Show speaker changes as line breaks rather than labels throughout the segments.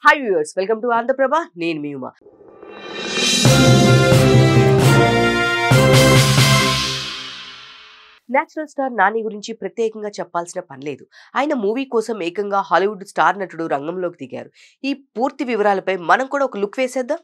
Hi viewers, welcome to Andhraprabha. నేను మీ Uma. Natural star Nani గురించి ప్రత్యేకంగా చెప్పాల్సిన పనిలేదు. ఆయన మూవీ కోసం ఏకంగా హాలీవుడ్ స్టార్ నటుడు రంగంలోకి దిగారు. ఈ పూర్తి వివరాలపై మనం కూడా ఒక లుక్ వేసేద్దాం.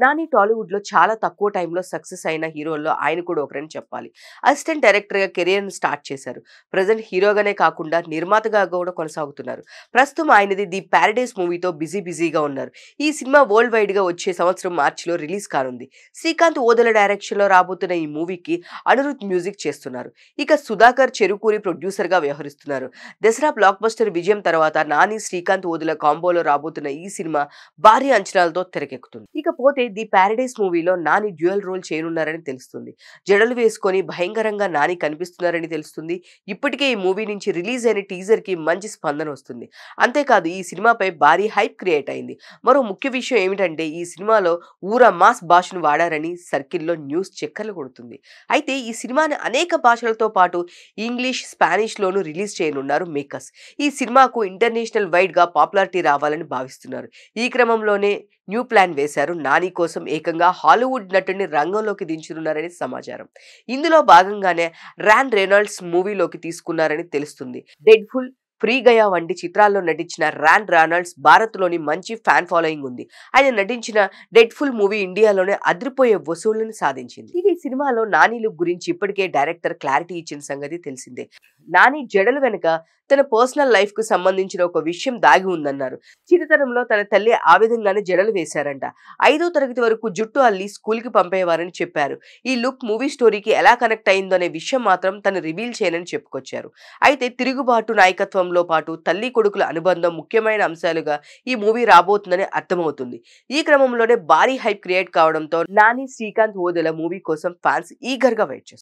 నాని టాలీవుడ్ లో చాలా తక్కువ టైంలో సక్సెస్ అయిన హీరోల్లో ఆయన కూడా ఒకరని చెప్పాలి. అసిస్టెంట్ డైరెక్టర్ గా కెరియర్ స్టార్ట్ చేశారు. ప్రజెంట్ హీరోగానే కాకుండా నిర్మాతగా కూడా కొనసాగుతున్నారు. ప్రస్తుతం ఆయనది ది ప్యారడైస్ మూవీతో బిజీగా ఉన్నారు. ఈ సినిమా వరల్డ్ వైడ్ గా వచ్చే సంవత్సరం మార్చిలో రిలీజ్ కానుంది. శ్రీకాంత్ ఓదెల డైరెక్షన్ లో రాబోతున్న ఈ మూవీకి అనిరుద్ మ్యూజిక్ చేస్తున్నారు. ఇక సుధాకర్ చెరుకూరి ప్రొడ్యూసర్ గా వ్యవహరిస్తున్నారు. దసరా బ్లాక్ బస్టర్ విజయం తర్వాత నాని శ్రీకాంత్ ఓదెల కాంబోలో రాబోతున్న ఈ సినిమా భారీ అంచనాలతో తెరకెక్కుతుంది. ఇకపోతే ది ప్యారడైస్ మూవీలో నాని డ్యూయల్ రోల్ చేయనున్నారని తెలుస్తుంది. జడలు వేసుకొని భయంకరంగా నాని కనిపిస్తున్నారని తెలుస్తుంది. ఇప్పటికే ఈ మూవీ నుంచి రిలీజ్ అయిన టీజర్ కి మంచి స్పందన వస్తుంది. అంతేకాదు ఈ సినిమాపై భారీ హైప్ క్రియేట్ అయింది. మరో ముఖ్య విషయం ఏమిటంటే ఈ సినిమాలో ఊరా మాస్ భాషను వాడారని సర్కిల్లో న్యూస్ చక్కర్లు కొడుతుంది. అయితే ఈ సినిమాని అనేక భాషలతో పాటు ఇంగ్లీష్, స్పానిష్ లోనూ రిలీజ్ చేయనున్నారు మేకర్స్. ఈ సినిమాకు ఇంటర్నేషనల్ వైడ్ గా పాపులారిటీ రావాలని భావిస్తున్నారు. ఈ క్రమంలోనే న్యూ ప్లాన్ వేశారు. నాని కోసం ఏకంగా హాలీవుడ్ నటుడిని రంగంలోకి దించనున్నారని సమాచారం. ఇందులో భాగంగానే ర్యాన్ రెనాల్డ్స్ మూవీలోకి తీసుకున్నారని తెలుస్తుంది. డెడ్ ఫుల్, ఫ్రీ గయా వంటి చిత్రాల్లో నటించిన ర్యాన్ రెనాల్డ్స్ భారత్ లోని మంచి ఫ్యాన్ ఫాలోయింగ్ ఉంది. ఆయన నటించిన డెడ్ ఫుల్ మూవీ ఇండియాలోనే అదిరిపోయే వసూళ్లను సాధించింది. ఈ సినిమాలో నాని లుక్ గురించి ఇప్పటికే డైరెక్టర్ క్లారిటీ ఇచ్చిన సంగతి తెలిసిందే. నాని జడలు వెనుక తన పర్సనల్ లైఫ్ కు సంబంధించిన ఒక విషయం దాగి ఉందన్నారు. చిన్నతనంలో తన తల్లి ఆ విధంగానే జడలు వేశారంట. 5వ తరగతి వరకు జుట్టు అల్లి స్కూల్ కి పంపేవారని చెప్పారు. ఈ లుక్ మూవీ స్టోరీకి ఎలా కనెక్ట్ అయిందో అనే విషయం మాత్రం తను రివీల్ చేయనని చెప్పుకొచ్చారు. అయితే తిరుగుబాటు నాయకత్వంలో పాటు తల్లి కొడుకుల అనుబంధం ముఖ్యమైన అంశాలుగా ఈ మూవీ రాబోతుందని అర్థమవుతుంది. ఈ క్రమంలోనే భారీ హైప్ క్రియేట్ కావడంతో నాని శ్రీకాంత్ ఓదెల మూవీ కోసం ఫ్యాన్స్ ఈగర్ గా వెయిట్ చేస్తారు.